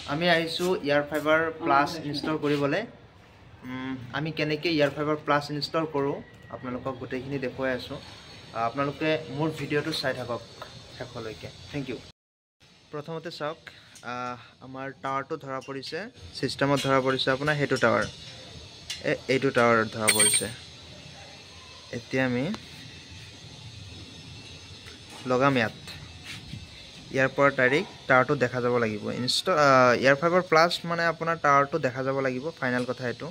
আমি আহিছো ইয়াৰ fibre plus install কৰিবলৈ আমি কেনেকৈ ইয়াৰ ফাইবাৰ প্লাস ইনষ্টল কৰোঁ আপোনালোকক গোটেইখিনি দেখুৱাই আছো আপোনালোকে মোৰ ভিডিঅ'টো চাই থাকক শেষলৈকে থ্যাংক ইউ প্ৰথমতে চাওক আমাৰ টাৱাৰটো ধৰা পৰিছে সিস্টেমত ধৰা পৰিছে আপোনাৰ হেতু টাৱাৰ এইটো টাৱাৰ ধৰা পৰিছে এতিয়া আমি লগাম ইয়াত ইয়াৰ পৰা ডাইৰেক্ট টাৱাৰটো দেখা যাব লাগিব ইয়াৰ ফাইবাৰ প্লাস মানে আপোনাৰ টাৱাৰটো দেখা যাব লাগিব ফাইনাল কথা এটো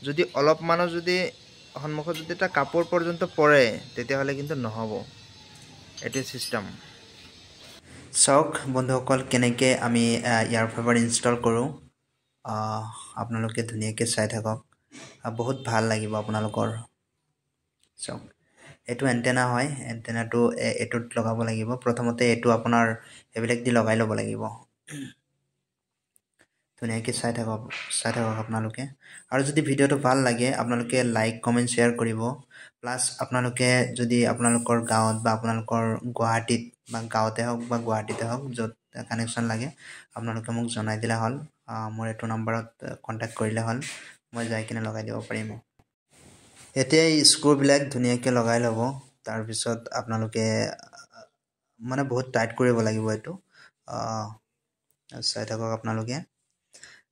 যদি অলপ মানো যদি সন্মুখত যদি এটা কাপোৰ পৰ্যন্ত পৰে তেতিয়া হলে কিন্তু নহব এটো সিস্টেম চাওক বন্ধুসকল কেনেকৈ আমি ইয়াৰ ফাইবাৰ ইনষ্টল কৰোঁ আপোনালোকে ধুনীয়াকৈ চাই থাকক বহুত ভাল লাগিব আপোনালোকৰ চাওক এটো এন্টেনা হয় এন্টেনাটো এটোত লগাব লাগিব প্ৰথমতে এটো আপোনাৰ এবিলাক দি লগাই লব লাগিব ধুনীয়াকৈ চাই থাকক আপোনালোকে আৰু যদি ভিডিওটো ভাল লাগে আপোনালোকে লাইক কমেন্ট শেয়াৰ কৰিব প্লাস আপোনালোকে যদি আপোনালোকৰ গাঁৱত বা আপোনালোকৰ গুৱাহাটীত বা গাঁৱতে হওক বা গুৱাহাটীতে হওক যত কানেকচন লাগে আপোনালোকে মোক জনাই দিলে হল মোৰ এটো নম্বৰত কন্টাক্ট কৰিলে হল মই যাই কিনে লগাই দিব পাৰিম এতিয়া এই স্ক্ৰু বিলাক ধুনীয়াকৈ লগাই লব তাৰ পিছত আপোনালোকে মানে বহুত টাইট কৰিব লাগিব এটো চাই থাকক আপোনালোকে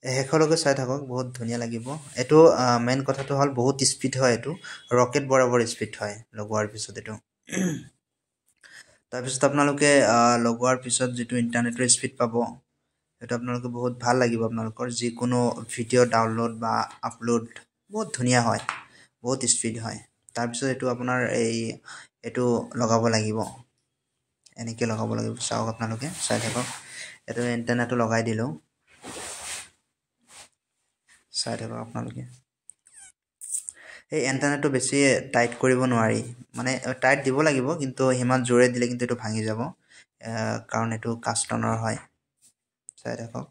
হেখলৈকে চাই থাকক বহুত ধুনীয়া লাগিব এটো মেইন কথাটো হল বহুত স্পিড হয় এটো ৰকেট বৰাবৰ স্পিড হয় লগোৱাৰ পিছত এটো তাৰ পিছত আপোনালোকে লগোৱাৰ পিছত যেটো ইন্টাৰনেটৰ স্পিড পাব এটো আপোনালোকে বহুত ভাল লাগিব আপোনালোকৰ যি কোনো ভিডিও ডাউনলোড বা আপলোড বহুত ধুনীয়া হয় বহুত স্পিড হয় তাৰ পিছত এটো আপোনাৰ এটো লগাব লাগিব এনেকৈ লগাব লাগিব চাওক আপোনালোকে চাই থাকক এটো এন্টেনাটো লগাই দিলো চাই থাকক আপোনালোকে এই এন্টেনাটো বেছি টাইট কৰিব নোৱাৰি মানে টাইট দিব লাগিব কিন্তু হিমান জোৰে দিলে কিন্তু এটো ভাঙি যাব কাৰণ এটো কাষ্টনৰ হয় চাই থাকক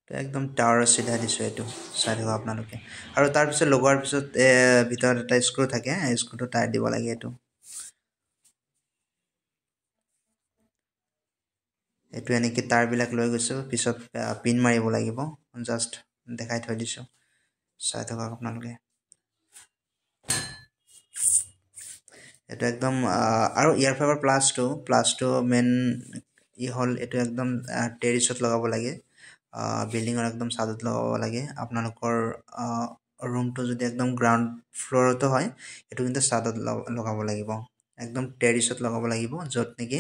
একদম টাৱাৰ সিধা দিছো এটো চাই থাকক আপোনালোকে আৰু তাৰ পিছত লগোৱাৰ পিছত ভিতৰত এটা স্ক্ৰু থাকে স্ক্ৰুটো টাইট দিব লাগে এটো এটো এনেকৈ তাৰ বিলাক লৈ গৈছো পিছত পিন মাৰিব লাগিব জাস্ট দেখাই থৈ দিছো চাই থাকক আপোনালোকে এটো একদম আৰু ইয়াৰ ফাইবাৰ প্লাসটো মেন হল এটো একদম টেৰিছত লগাব লাগে বিল্ডিংৰ একদম সাদত লগাব লাগে আপোনালোকৰ ৰুমটো যদি একদম গ্ৰাউন্ড ফ্লোৰতো হয় এটো কিন্তু সাদত লগাব লাগিব একদম টেৰিছত লগাব লাগিব যত নেকি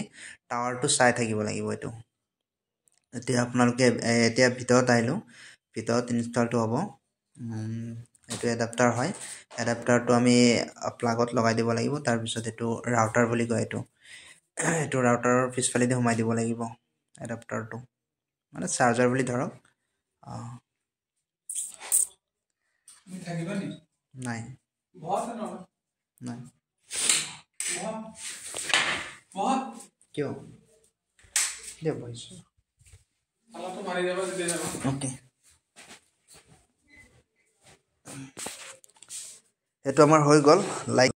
টাৱাৰটো চাই থাকিব লাগিব এটো এতিয়া আপোনালোকে এতিয়া ভিতৰত আইলো ভিতৰত ইনষ্টলটো হ'ব এটো এডাপ্টাৰ হয় এডাপ্টাৰটো আমি প্লাগত লগাই দিব লাগিব তাৰ পিছত এটো ৰাউটাৰ বুলি কয় এটো ৰাউটাৰৰ পিছফালে দি সোমাই দিব লাগিব এডাপ্টাৰটো মানে চাৰ্জাৰ বুলি ধৰক নাই নাই কিয় দিয়া বহিছো ওকে এটো আমাৰ হৈ গল লাইক